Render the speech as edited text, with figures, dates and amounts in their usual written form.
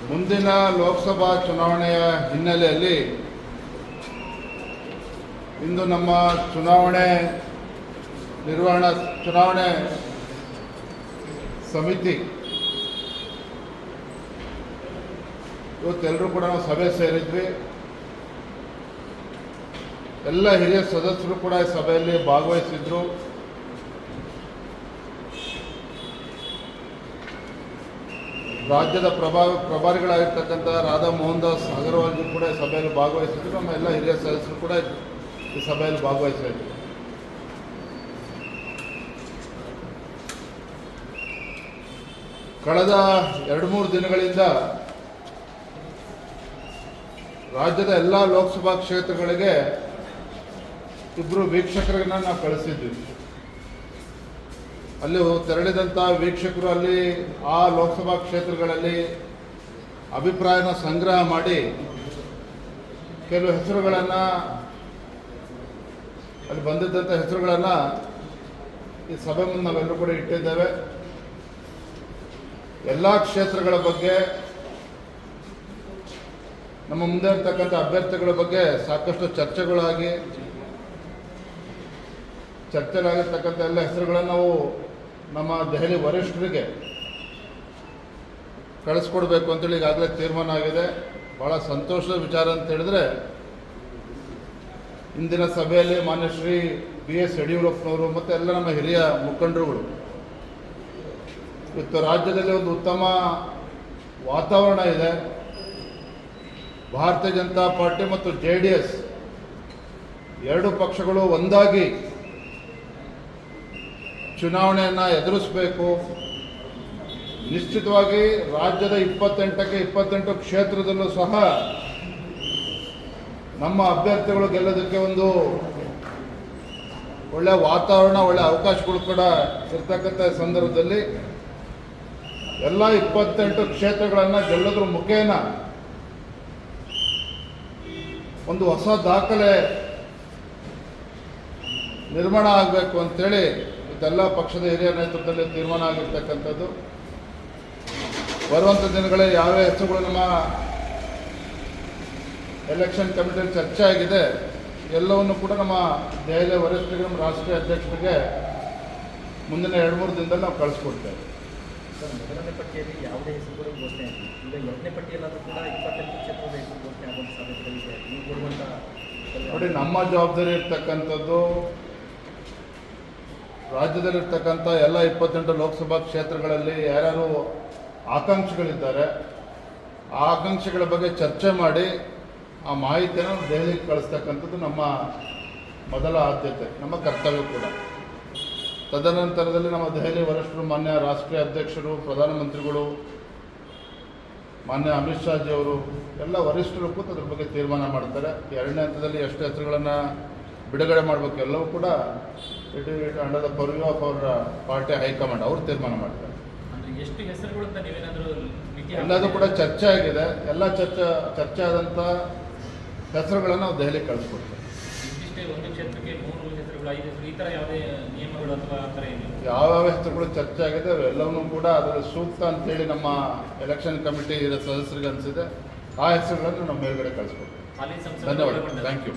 ಮುಂದಿನ ಲೋಕಸಭಾ ಚುನಾವಣೆಯ ಹಿನ್ನೆಲೆಯಲ್ಲಿ ಇಂದು ನಮ್ಮ ಚುನಾವಣೆ ಸಮಿತಿ ಇವತ್ತೆಲ್ಲರೂ ಕೂಡ ನಾವು ಸಭೆ ಸೇರಿದ್ವಿ. ಎಲ್ಲ ಹಿರಿಯ ಸದಸ್ಯರು ಕೂಡ ಈ ಸಭೆಯಲ್ಲಿ ಭಾಗವಹಿಸಿದ್ರು. ರಾಜ್ಯದ ಪ್ರಭಾರಿಗಳಾಗಿರ್ತಕ್ಕಂಥ ರಾಧಾ ಮೋಹನ್ ದಾಸ್ ಅಗರ್ವಾಲ್ ಕೂಡ ಈ ಸಭೆಯಲ್ಲಿ ಭಾಗವಹಿಸಿದ್ರು. ನಮ್ಮ ಎಲ್ಲ ಹಿರಿಯ ಸದಸ್ಯರು ಕೂಡ ಈ ಸಭೆಯಲ್ಲಿ ಭಾಗವಹಿಸಿದ್ರು. ಕಳೆದ 2-3 ದಿನಗಳಿಂದ ರಾಜ್ಯದ ಎಲ್ಲ ಲೋಕಸಭಾ ಕ್ಷೇತ್ರಗಳಿಗೆ ಇಬ್ಬರು ವೀಕ್ಷಕರನ್ನ ನಾವು ಕಳಿಸಿದ್ವಿ. ಅಲ್ಲಿ ತೆರಳಿದಂಥ ವೀಕ್ಷಕರು ಅಲ್ಲಿ ಆ ಲೋಕಸಭಾ ಕ್ಷೇತ್ರಗಳಲ್ಲಿ ಅಭಿಪ್ರಾಯನ ಸಂಗ್ರಹ ಮಾಡಿ ಕೆಲವು ಹೆಸರುಗಳನ್ನು ಅಲ್ಲಿ ಬಂದಿದ್ದಂಥ ಹೆಸರುಗಳನ್ನು ಈ ಸಭೆ ಮುಂದೆ ನಾವೆಲ್ಲರೂ ಕೂಡ ಇಟ್ಟಿದ್ದೇವೆ. ಎಲ್ಲ ಕ್ಷೇತ್ರಗಳ ಬಗ್ಗೆ, ನಮ್ಮ ಮುಂದೆ ಇರ್ತಕ್ಕಂಥ ಅಭ್ಯರ್ಥಿಗಳ ಬಗ್ಗೆ ಸಾಕಷ್ಟು ಚರ್ಚೆಗಳಾಗಿರ್ತಕ್ಕಂಥ ಎಲ್ಲ ಹೆಸರುಗಳನ್ನು ನಾವು ನಮ್ಮ ದೆಹಲಿ ವರಿಷ್ಠರಿಗೆ ಕಳಿಸ್ಕೊಡ್ಬೇಕು ಅಂತೇಳಿ ಈಗಾಗಲೇ ತೀರ್ಮಾನ ಆಗಿದೆ. ಭಾಳ ಸಂತೋಷದ ವಿಚಾರ ಅಂತ ಹೇಳಿದ್ರೆ, ಇಂದಿನ ಸಭೆಯಲ್ಲಿ ಮಾನ್ಯ ಶ್ರೀ BS ಯಡಿಯೂರಪ್ಪನವರು ಮತ್ತು ಎಲ್ಲ ನಮ್ಮ ಹಿರಿಯ ಮುಖಂಡರುಗಳು ಇವತ್ತು ರಾಜ್ಯದಲ್ಲಿ ಒಂದು ಉತ್ತಮ ವಾತಾವರಣ ಇದೆ. ಭಾರತೀಯ ಜನತಾ ಪಾರ್ಟಿ ಮತ್ತು JDS ಎರಡು ಪಕ್ಷಗಳು ಒಂದಾಗಿ ಚುನಾವಣೆಯನ್ನು ಎದುರಿಸಬೇಕು. ನಿಶ್ಚಿತವಾಗಿ ರಾಜ್ಯದ 28ಕ್ಕೆ 28 ಕ್ಷೇತ್ರದಲ್ಲೂ ಸಹ ನಮ್ಮ ಅಭ್ಯರ್ಥಿಗಳು ಗೆಲ್ಲೋದಕ್ಕೆ ಒಂದು ಒಳ್ಳೆಯ ವಾತಾವರಣ, ಒಳ್ಳೆಯ ಅವಕಾಶಗಳು ಕೂಡ ಇರ್ತಕ್ಕಂಥ ಸಂದರ್ಭದಲ್ಲಿ ಎಲ್ಲ 28 ಕ್ಷೇತ್ರಗಳನ್ನು ಗೆಲ್ಲೋದ್ರ ಮುಖೇನ ಒಂದು ಹೊಸ ದಾಖಲೆ ನಿರ್ಮಾಣ ಆಗಬೇಕು ಅಂತೇಳಿ ಇದೆಲ್ಲ ಪಕ್ಷದ ಹಿರಿಯ ನೇತೃತ್ವದಲ್ಲಿ ತೀರ್ಮಾನ ಆಗಿರ್ತಕ್ಕಂಥದ್ದು. ಬರುವಂಥ ದಿನಗಳಲ್ಲಿ ಯಾವ್ಯಾವ ಹೆಸರುಗಳು ನಮ್ಮ ಎಲೆಕ್ಷನ್ ಕಮಿಟಿಯಲ್ಲಿ ಚರ್ಚೆ ಆಗಿದೆ ಎಲ್ಲವನ್ನು ಕೂಡ ನಮ್ಮ ದೆಹಲಿಯ ವರಿಷ್ಠರಿಗೆ, ನಮ್ಮ ರಾಷ್ಟ್ರೀಯ ಅಧ್ಯಕ್ಷರಿಗೆ ಮುಂದಿನ 2-3 ದಿನದಲ್ಲಿ ನಾವು ಕಳಿಸ್ಕೊಡ್ತೇವೆ. ಸರ್, ಮೊದಲನೇ ಪಟ್ಟಿಯಲ್ಲಿ ಯಾವುದೇ ಹೆಸರುಗಳು ಘೋಷಣೆ ಆಗಿದೆ. ಈಗ 8ನೇ ಪಟ್ಟಿಯಲ್ಲಾದರೂ ಕೂಡ 28 ಕ್ಷೇತ್ರದ ಹೆಸರು ಘೋಷಣೆ ಆಗುವಂಥ ಸಾಧ್ಯತೆಗಳಿದೆ. ನೀವು ಕೊಡುವಂಥ ನೋಡಿ, ನಮ್ಮ ಜವಾಬ್ದಾರಿ ಇರ್ತಕ್ಕಂಥದ್ದು ರಾಜ್ಯದಲ್ಲಿರ್ತಕ್ಕಂಥ ಎಲ್ಲ 28 ಲೋಕಸಭಾ ಕ್ಷೇತ್ರಗಳಲ್ಲಿ ಯಾರ್ಯಾರು ಆಕಾಂಕ್ಷಿಗಳಿದ್ದಾರೆ ಆ ಆಕಾಂಕ್ಷಿಗಳ ಬಗ್ಗೆ ಚರ್ಚೆ ಮಾಡಿ ಆ ಮಾಹಿತಿಯನ್ನು ದೆಹಲಿಗೆ ಕಳಿಸ್ತಕ್ಕಂಥದ್ದು ನಮ್ಮ ಮೊದಲ ಆದ್ಯತೆ, ನಮ್ಮ ಕರ್ತವ್ಯ ಕೂಡ. ತದನಂತರದಲ್ಲಿ ನಮ್ಮ ದೆಹಲಿ ವರಿಷ್ಠರು, ಮಾನ್ಯ ರಾಷ್ಟ್ರೀಯ ಅಧ್ಯಕ್ಷರು, ಪ್ರಧಾನಮಂತ್ರಿಗಳು, ಮಾನ್ಯ ಅಮಿತ್ ಶಾಜಿಯವರು ಎಲ್ಲ ವರಿಷ್ಠರು ಕೂತು ಅದ್ರ ಬಗ್ಗೆ ತೀರ್ಮಾನ ಮಾಡ್ತಾರೆ. 2ನೇ ಹಂತದಲ್ಲಿ ಎಷ್ಟು ಹೆಸರುಗಳನ್ನು ಬಿಡುಗಡೆ ಮಾಡಬೇಕು ಎಲ್ಲವೂ ಕೂಡ under the purview of our party high command ಅವರು ತೀರ್ಮಾನ ಮಾಡ್ತಾರೆ. ಎಷ್ಟು ಹೆಸರುಗಳು ಅಂತ ನೀವೇನಾದರೂ ಎಲ್ಲದೂ ಕೂಡ ಚರ್ಚೆ ಆಗಿದೆ. ಎಲ್ಲ ಚರ್ಚೆ ಆದಂಥ ಹೆಸರುಗಳನ್ನು ನಾವು ದೆಹಲಿಗೆ ಕಳಿಸ್ಕೊಡ್ತೇವೆ. ಒಂದು ಕ್ಷೇತ್ರಕ್ಕೆ 3 ಹೆಸರುಗಳು, 5 ಹೆಸರು, ಈ ಥರ ಯಾವುದೇ ನಿಯಮಗಳು ಅಥವಾ ಆ ಥರ ಏನಿಲ್ಲ. ಯಾವ್ಯಾವ ಹೆಸರುಗಳು ಚರ್ಚೆ ಆಗಿದೆ ಅವೆಲ್ಲವನ್ನೂ ಕೂಡ ಅದರಲ್ಲಿ ಸೂಕ್ತ ಅಂತೇಳಿ ನಮ್ಮ ಎಲೆಕ್ಷನ್ ಕಮಿಟಿ ಸದಸ್ಯರಿಗೆ ಅನಿಸಿದೆ. ಆ ಹೆಸರುಗಳನ್ನು ನಮ್ಮ ಮೇಲ್ಗಡೆ ಕಳಿಸ್ಕೊಡ್ತೇವೆ. ಧನ್ಯವಾದ. Thank you.